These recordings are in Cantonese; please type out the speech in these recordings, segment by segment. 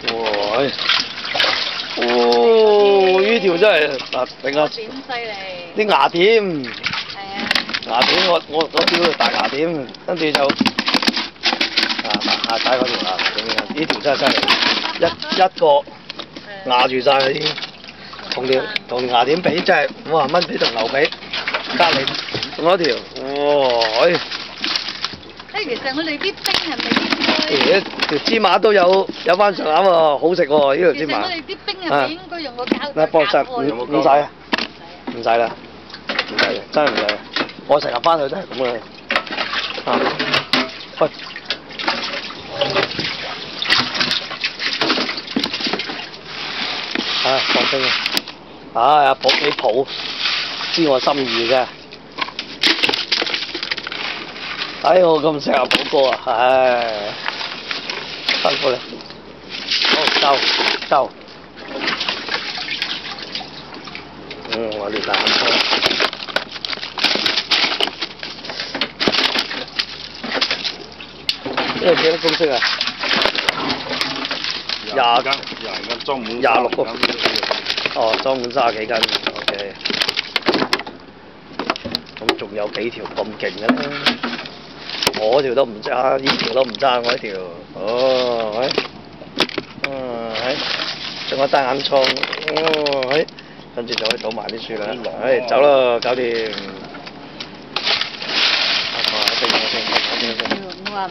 哇！哦，呢條真係嗱，比較點犀利？啲牙點，係啊！牙點我屌大牙點，跟住就下底嗰條啊，呢條真係犀利，一個壓住晒啦已經，同牙點比真係50蚊比同牛比，隔離仲有一條，哇！其實我哋啲冰係咪應該？條芝麻都有翻上下喎，好食喎呢條芝麻。其實我哋啲冰係咪應該用個膠袋幫實唔使啊，唔使啦，唔使嘅，真係唔使。我成日翻去都係咁嘅。喂，放冰啊！阿寶你抱，知我心意嘅。我咁錫阿寶哥啊，辛苦你。好，收。我哋大眼倉。呢個幾多公升啊？20斤，裝滿26個。哦，裝滿30幾斤 ，OK。咁仲有幾條咁勁嘅咧？我條都唔揸，呢條都唔揸，我呢條。哦，仲有單眼倉，跟住就可以倒埋啲樹啦。走啦，搞掂。我話唔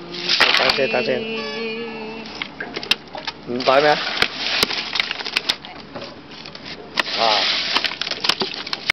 等先，唔擺咩啊？